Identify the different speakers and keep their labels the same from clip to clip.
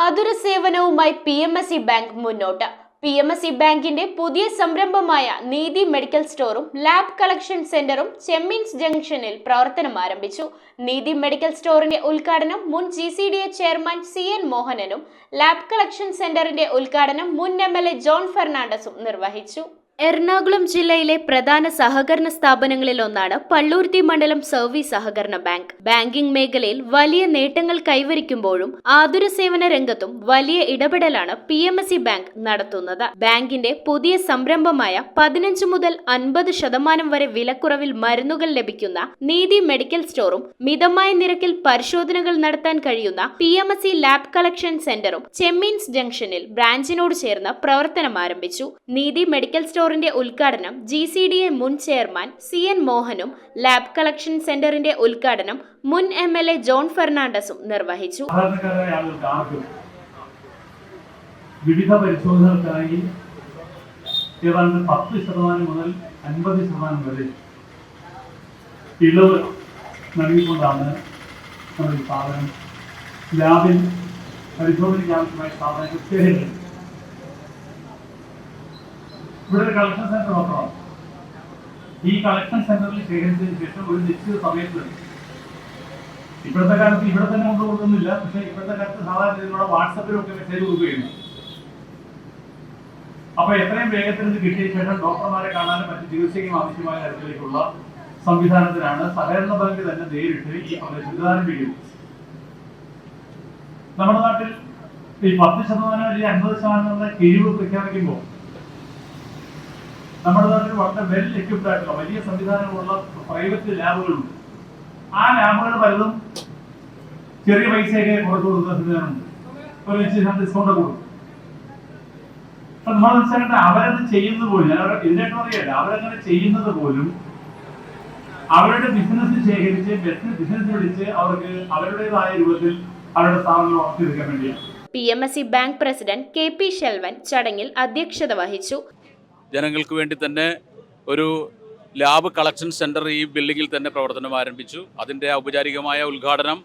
Speaker 1: ആതുര സേവനവുമായി PMSE bank മുന്നോട്ട്. PMSE ബാങ്കിന്റെ പുതിയ സംരംഭമായ നീതി മെഡിക്കൽ സ്റ്റോറും ലാബ് കളക്ഷൻ സെന്ററും ചെമ്മീൻസ് ജംഗ്ഷനിൽ പ്രവർത്തനം ആരംഭിച്ചു. നീതി മെഡിക്കൽ സ്റ്റോറിന്റെ ഉദ്ഘാടനം മുൻ GCDA ചെയർമാൻ CN മോഹനനും ലാബ് കളക്ഷൻ സെന്ററിന്റെ ഉദ്ഘാടനം മുൻ MLA ജോൺ ഫെർണാണ്ടസും നിർവഹിച്ചു. എറണാകുളം ജില്ലയിലെ പ്രധാന സഹകരണ സ്ഥാപനങ്ങളിൽ ഒന്നാണ് പള്ളുരുത്തി മണ്ഡലം സർവീസ് സഹകരണ ബാങ്ക്. ബാങ്കിംഗ് മേഖലയിൽ വലിയ നേട്ടങ്ങൾ കൈവരിക്കുമ്പോഴും ആതുര സേവന രംഗത്തും വലിയ ഇടപെടലാണ് PMSE ബാങ്ക് നടത്തുന്നത്. ബാങ്കിന്റെ പുതിയ സംരംഭമായ 15 മുതൽ 50% വരെ വിലക്കുറവിൽ മരുന്നുകൾ ലഭിക്കുന്ന നീതി മെഡിക്കൽ സ്റ്റോറും മിതമായ നിരക്കിൽ പരിശോധനകൾ നടത്താൻ കഴിയുന്ന PMSE ലാബ് കളക്ഷൻ സെന്ററും ചെമ്മീൻസ് ജംഗ്ഷനിൽ ബ്രാഞ്ചിനോട് ചേർന്ന് പ്രവർത്തനം ആരംഭിച്ചു. നീതി മെഡിക്കൽ സ്റ്റോറിന്റെ ഉദ്ഘാടനം GCDA മുൻ ചെയർമാൻ CN മോഹനും ലാബ് കളക്ഷൻ സെന്ററിന്റെ ഉദ്ഘാടനം മുൻ MLA ജോൺ ഫെർണാണ്ടസും നിർവഹിച്ചു.
Speaker 2: വിവിധ പരിശോധനകൾക്കായി ഏതാണ്ട് 10% മുതൽ 50% വരെ ഇളവ് നൽകിക്കൊണ്ടാണ് നമ്മുടെ സ്ഥാപനം ലാബിൽ പരിശോധനയ്ക്ക് ആവശ്യമായ സാധനങ്ങൾ ശേഖരിക്കുന്നത്. ഇവിടെ ഒരു കളക്ഷൻ സെന്റർ മാത്രമാണ്. ഈ കളക്ഷൻ സെന്ററിൽ ശേഖരിച്ചതിന് ശേഷം ഒരു നിശ്ചിത സമയത്ത് ഇപ്പോഴത്തെ കാലത്ത് ഇവിടെ തന്നെ കൊണ്ടുപോകുന്നില്ല, പക്ഷെ ഇപ്പോഴത്തെ കാലത്ത് സാധാരണ ഇതിലൂടെ വാട്സപ്പിലൊക്കെ മെസ്സേജ് കൊടുക്കുകയാണ്. അപ്പൊ എത്രയും വേഗത്തിൽ ഇത് കിട്ടിയ ശേഷം ഡോക്ടർമാരെ കാണാനും മറ്റു ചികിത്സയ്ക്കും ആവശ്യമായ തരത്തിലേക്കുള്ള സംവിധാനത്തിനാണ് സഹകരണ ബാങ്ക് തന്നെ നേരിട്ട് ഈ പ്രദേശത്ത് ആരംഭിക്കുന്നത്. നമ്മുടെ നാട്ടിൽ ഈ 10% അല്ലെങ്കിൽ 50% കിഴിവ് പ്രഖ്യാപിക്കുമ്പോൾ നമ്മുടെ നാട്ടിൽ വളരെ വെൽ എക്വിപ്ഡ് ആയിട്ടുള്ള വലിയ സംവിധാനങ്ങളുള്ള പ്രൈവറ്റ് ലാബുകളുണ്ട്. ആ ലാബുകൾ പലതും ചെറിയ പൈസയൊക്കെ കുറച്ച് കൊടുക്കുന്ന സംവിധാനമുണ്ട്, ഒരു നിശ്ചിത ഡിസ്കൗണ്ട് കൊടുക്കും. അപ്പൊ നമ്മൾ മനസ്സിലാക്കേണ്ട അവരത് ചെയ്യുന്നത് പോലും, ഞാൻ ഇതിനായിട്ട് പറയല്ല, അവരങ്ങനെ ചെയ്യുന്നത് പോലും അവരുടെ ബിസിനസ് ശേഖരിച്ച് ബിസിനസ് വിളിച്ച് അവർക്ക് അവരുടേതായ രൂപത്തിൽ അവരുടെ സ്ഥാപനങ്ങൾ വളർത്തിയെടുക്കാൻ വേണ്ടിയാണ്.
Speaker 1: PMSE bank president KP Selvan ചടങ്ങിൽ അധ്യക്ഷത വഹിച്ചു.
Speaker 3: ജനങ്ങൾക്ക് വേണ്ടി തന്നെ ഒരു ലാബ് കളക്ഷൻ സെൻറ്റർ ഈ ബിൽഡിങ്ങിൽ തന്നെ പ്രവർത്തനം ആരംഭിച്ചു. അതിൻ്റെ ഔപചാരികമായ ഉദ്ഘാടനം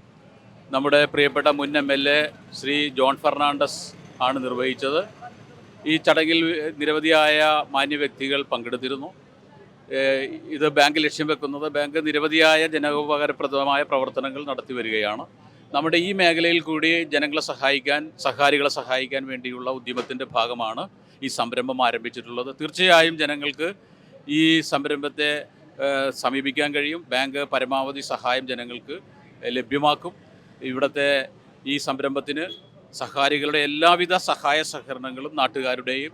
Speaker 3: നമ്മുടെ പ്രിയപ്പെട്ട മുൻ MLA ശ്രീ ജോൺ ഫെർണാണ്ടസ് ആണ് നിർവഹിച്ചത്. ഈ ചടങ്ങിൽ നിരവധിയായ മാന്യ വ്യക്തികൾ പങ്കെടുത്തിരുന്നു. ഇത് ബാങ്ക് ലക്ഷ്യം വെക്കുന്നത് ബാങ്ക് നിരവധിയായ ജനോപകാരപ്രദമായ പ്രവർത്തനങ്ങൾ നടത്തി വരികയാണ്. നമ്മുടെ ഈ മേഖലയിൽ കൂടി ജനങ്ങളെ സഹായിക്കാൻ, സഹകാരികളെ സഹായിക്കാൻ വേണ്ടിയുള്ള ഉദ്യമത്തിൻ്റെ ഭാഗമാണ് ഈ സംരംഭം ആരംഭിച്ചിട്ടുള്ളത്. തീർച്ചയായും ജനങ്ങൾക്ക് ഈ സംരംഭത്തെ സമീപിക്കാൻ കഴിയും. ബാങ്ക് പരമാവധി സഹായം ജനങ്ങൾക്ക് ലഭ്യമാക്കും. ഇവിടുത്തെ ഈ സംരംഭത്തിന് സഹകാരികളുടെ എല്ലാവിധ സഹായ സഹകരണങ്ങളും നാട്ടുകാരുടെയും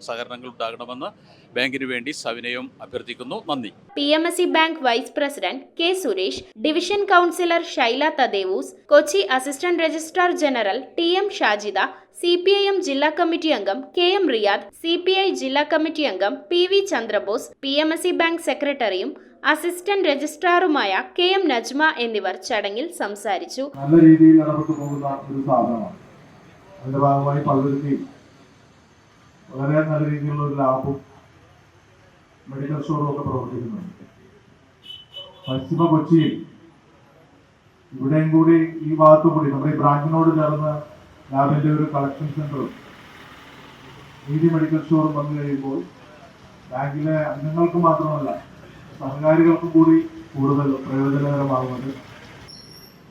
Speaker 3: സഹകരണങ്ങൾ ഉണ്ടാകണമെന്ന് ബാങ്കിന് വേണ്ടി സവിനയം അഭ്യർത്ഥിക്കുന്നു. നന്ദി.
Speaker 1: PMSE bank vice president K Suresh, division councillor Shaila Thadevoos, Kochi assistant registrar general TM Shajida, CPIM ജില്ലാ കമ്മിറ്റി അംഗം KM റിയാദ്, CPI ജില്ലാ കമ്മിറ്റി അംഗം PV ചന്ദ്രബോസ്, PMSE ബാങ്ക് സെക്രട്ടറിയും അസിസ്റ്റന്റ് രജിസ്ട്രാറുമായ KM നജ്മ എന്നിവർ ചടങ്ങിൽ സംസാരിച്ചു.
Speaker 2: നല്ല രീതിയിൽ നടന്നു പോകുന്ന ഒരു സ്ഥാപനമാണ്. അതിന്റെ ഭാഗമായി പള്ളുരുത്തി വളരെ നല്ല രീതിയിലുള്ള ഒരു ലാബും മെഡിക്കൽ സ്റ്റോറും ഒക്കെ പ്രവർത്തിക്കുന്നുണ്ട്. പശ്ചിമ കൊച്ചിയിൽ ഇവിടെയും കൂടി ഈ ഭാഗത്തും കൂടി നമ്മുടെ ഈ ബ്രാഞ്ചിനോട് ചേർന്ന് ലാബിന്റെ ഒരു കളക്ഷൻ സെന്ററും നീതി മെഡിക്കൽ സ്റ്റോറും വന്നു കഴിയുമ്പോൾ ബാങ്കിലെ അംഗങ്ങൾക്ക് മാത്രമല്ല സഹകാരികൾക്കും കൂടി കൂടുതൽ പ്രയോജനകരമാകുന്നത്.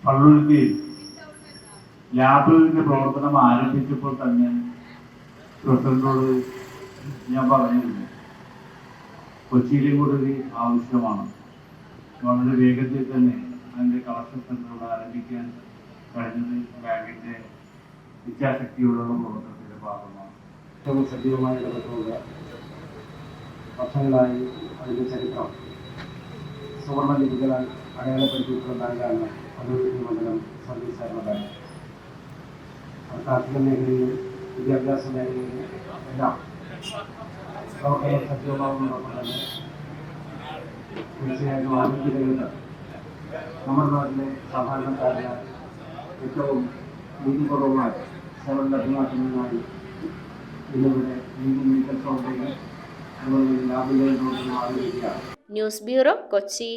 Speaker 4: പള്ളുരുത്തിയിൽ ലാബിന്റെ പ്രവർത്തനം ആരംഭിച്ചപ്പോൾ തന്നെ പ്രസിഡന്റിനോട് ഞാൻ പറഞ്ഞിരുന്നു, കൊച്ചിയിലും കൂടെ ഒരു ആവശ്യമാണ്. വളരെ വേഗത്തിൽ തന്നെ അതിൻ്റെ കളക്ഷൻ സെന്ററുകൾ ആരംഭിക്കാൻ കഴിഞ്ഞത് ബാങ്കിന്റെ ഇച്ഛാശക്തിയോടുള്ള പ്രവർത്തനത്തിന്റെ ഭാഗമാണ്.
Speaker 5: ഏറ്റവും സജീവമായി ഇടപെട്ടുള്ള വർഷങ്ങളായി അതിന്റെ ചരിത്രം സുവർണ ലിപികളാൽ അടയാളപ്പെടുത്തിയിട്ടുള്ള ബാങ്കാണ് പള്ളുരുത്തി മണ്ഡലം സർവീസ് സഹകരണ ബാങ്ക്. കാർഷിക മേഖലയിലും വിദ്യാഭ്യാസ മേഖലയിലും എല്ലാം പ്രവർത്തനം സജീവമാകുന്നതോടൊപ്പം തന്നെ തീർച്ചയായും ആരോഗ്യ രംഗത്ത് നമ്മുടെ നാട്ടിലെ സാധാരണക്കാരന് ഏറ്റവും നീതിപൂർവമായ സേവനം ലഭ്യമാക്കുന്നതിനായി ഇന്നിവിടെ നീതി മെഡിക്കൽ സ്റ്റോറിലേക്ക് അതുപോലെ ലാബുകളിലോട്ട് മാറിയിരിക്കുകയാണ്.
Speaker 1: News bureau, Kochi.